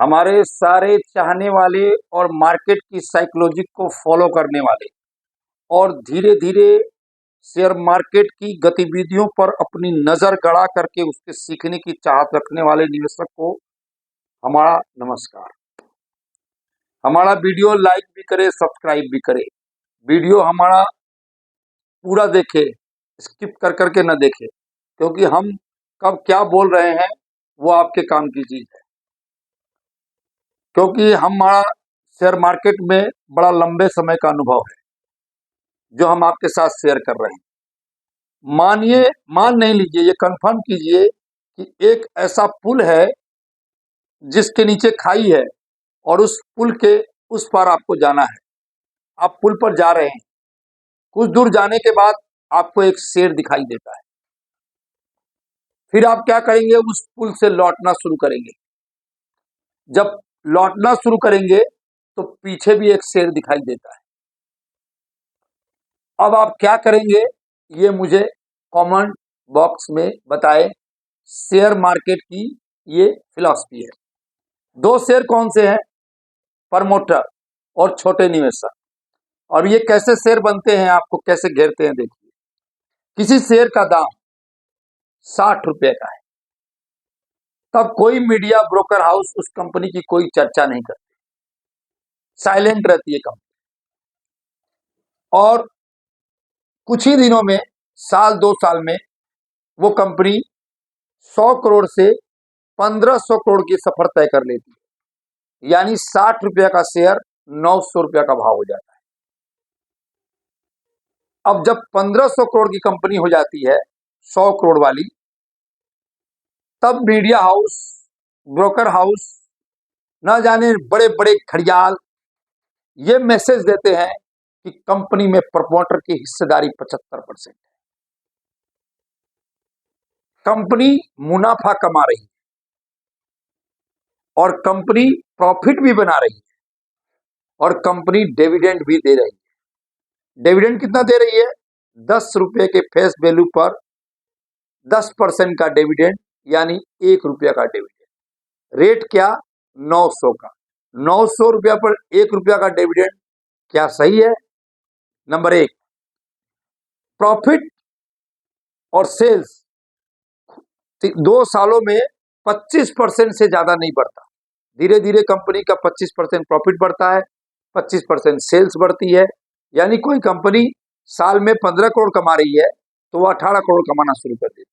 हमारे सारे चाहने वाले और मार्केट की साइकोलॉजी को फॉलो करने वाले और धीरे धीरे शेयर मार्केट की गतिविधियों पर अपनी नजर गड़ा करके उसके सीखने की चाहत रखने वाले निवेशक को हमारा नमस्कार। हमारा वीडियो लाइक भी करे, सब्सक्राइब भी करे। वीडियो हमारा पूरा देखे, स्किप कर करके न देखे, क्योंकि हम कब क्या बोल रहे हैं वो आपके काम की चीज है। क्योंकि हमारा शेयर मार्केट में बड़ा लंबे समय का अनुभव है जो हम आपके साथ शेयर कर रहे हैं। मान नहीं लीजिए, ये कंफर्म कीजिए कि एक ऐसा पुल है जिसके नीचे खाई है और उस पुल के उस पार आपको जाना है। आप पुल पर जा रहे हैं, कुछ दूर जाने के बाद आपको एक शेर दिखाई देता है। फिर आप क्या करेंगे, उस पुल से लौटना शुरू करेंगे। जब लौटना शुरू करेंगे तो पीछे भी एक शेर दिखाई देता है। अब आप क्या करेंगे ये मुझे कमेंट बॉक्स में बताएं। शेयर मार्केट की ये फिलॉसफी है। दो शेर कौन से हैं? प्रमोटर और छोटे निवेशक। और ये कैसे शेयर बनते हैं, आपको कैसे घेरते हैं, देखिए। किसी शेयर का दाम 60 रुपए का है, तब कोई मीडिया ब्रोकर हाउस उस कंपनी की कोई चर्चा नहीं करती, साइलेंट रहती है कंपनी। और कुछ ही दिनों में, साल 2 साल में वो कंपनी 100 करोड़ से 1500 करोड़ की सफर तय कर लेती है। यानी 60 रुपया का शेयर 900 रुपया का भाव हो जाता है। अब जब 1500 करोड़ की कंपनी हो जाती है, 100 करोड़ वाली, तब मीडिया हाउस, ब्रोकर हाउस, न जाने बड़े बड़े खड़ियाल ये मैसेज देते हैं कि कंपनी में प्रमोटर की हिस्सेदारी 75% है। कंपनी मुनाफा कमा रही है और कंपनी प्रॉफिट भी बना रही है और कंपनी डिविडेंड भी दे रही है। डिविडेंड कितना दे रही है? 10 रुपये के फेस वैल्यू पर 10% का डिविडेंड, यानी 1 रुपया का डिविडेंड। रेट क्या? 900 का। 900 रुपया पर 1 रुपया का डिविडेंड, क्या सही है? नंबर 1। प्रॉफिट और सेल्स 2 सालों में 25% से ज्यादा नहीं बढ़ता। धीरे धीरे कंपनी का 25% प्रॉफिट बढ़ता है, 25% सेल्स बढ़ती है। यानी कोई कंपनी साल में 15 करोड़ कमा रही है तो वो 18 करोड़ कमाना शुरू कर देती है।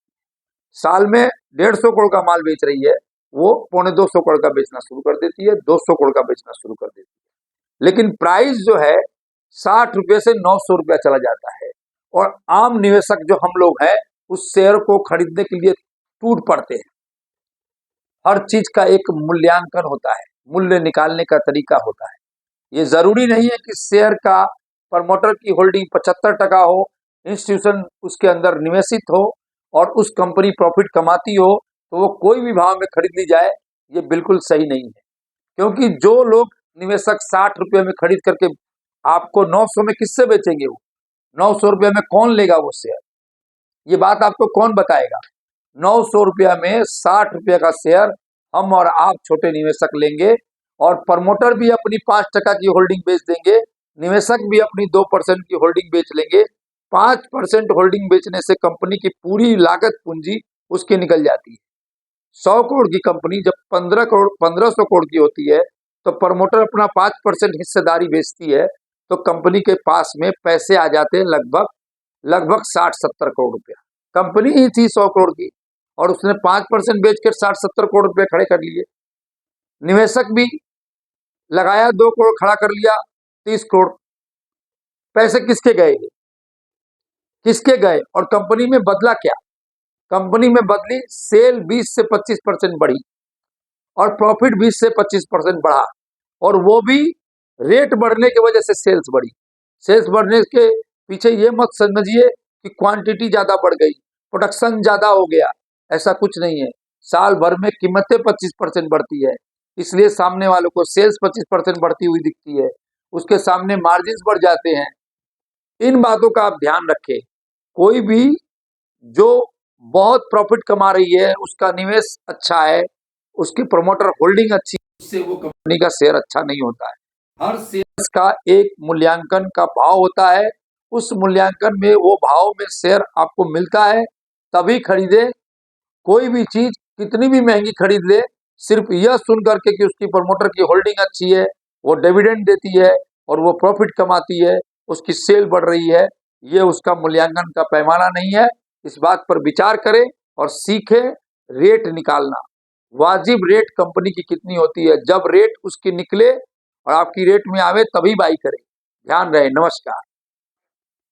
साल में 150 करोड़ का माल बेच रही है, वो 250 करोड़ का बेचना शुरू कर देती है, 200 करोड़ का बेचना शुरू कर देती है। लेकिन प्राइस जो है 60 रुपये से 900 रुपया चला जाता है और आम निवेशक जो हम लोग हैं उस शेयर को खरीदने के लिए टूट पड़ते हैं। हर चीज का एक मूल्यांकन होता है, मूल्य निकालने का तरीका होता है। ये जरूरी नहीं है कि शेयर का प्रमोटर की होल्डिंग 75% हो, इंस्टीट्यूशन उसके अंदर निवेशित हो और उस कंपनी प्रॉफिट कमाती हो तो वो कोई भी भाव में खरीद ली जाए। ये बिल्कुल सही नहीं है, क्योंकि जो लोग निवेशक 60 रुपये में खरीद करके आपको 900 में किससे बेचेंगे? वो 900 रुपये में कौन लेगा वो शेयर? ये बात आपको कौन बताएगा? 900 रुपया में 60 रुपये का शेयर हम और आप छोटे निवेशक लेंगे और प्रमोटर भी अपनी 5% की होल्डिंग बेच देंगे, निवेशक भी अपनी 2% की होल्डिंग बेच लेंगे। 5% होल्डिंग बेचने से कंपनी की पूरी लागत पूंजी उसकी निकल जाती है। 100 करोड़ की कंपनी जब 1500 करोड़ की होती है तो प्रमोटर अपना 5% हिस्सेदारी बेचती है तो कंपनी के पास में पैसे आ जाते हैं लगभग 60-70 करोड़ रुपया। कंपनी ही थी 100 करोड़ की और उसने 5% बेचकर 60-70 करोड़ रुपए खड़े कर लिए। निवेशक भी लगाया 2 करोड़, खड़ा कर लिया 30 करोड़। पैसे किसके गए? किसके गए? और कंपनी में बदला क्या? कंपनी में बदली सेल 20 से 25% बढ़ी और प्रॉफिट 20 से 25% बढ़ा, और वो भी रेट बढ़ने की वजह से सेल्स बढ़ी। सेल्स बढ़ने के पीछे ये मत समझिए कि क्वांटिटी ज्यादा बढ़ गई, प्रोडक्शन ज्यादा हो गया, ऐसा कुछ नहीं है। साल भर में कीमतें 25% बढ़ती है, इसलिए सामने वालों को सेल्स 25% बढ़ती हुई दिखती है, उसके सामने मार्जिन्स बढ़ जाते हैं। इन बातों का आप ध्यान रखें। कोई भी जो बहुत प्रॉफिट कमा रही है, उसका निवेश अच्छा है, उसकी प्रमोटर होल्डिंग अच्छी उससे वो कंपनी का शेयर अच्छा नहीं होता है। हर शेयर का एक मूल्यांकन का भाव होता है, उस मूल्यांकन में वो भाव में शेयर आपको मिलता है तभी खरीदे। कोई भी चीज कितनी भी महंगी खरीद ले, सिर्फ यह सुन करके कि उसकी प्रमोटर की होल्डिंग अच्छी है, वो डिविडेंड देती है और वो प्रॉफिट कमाती है, उसकी सेल बढ़ रही है, ये उसका मूल्यांकन का पैमाना नहीं है। इस बात पर विचार करें और सीखें रेट निकालना। वाजिब रेट कंपनी की कितनी होती है, जब रेट उसकी निकले और आपकी रेट में आवे तभी बाई करें। ध्यान रहे। नमस्कार।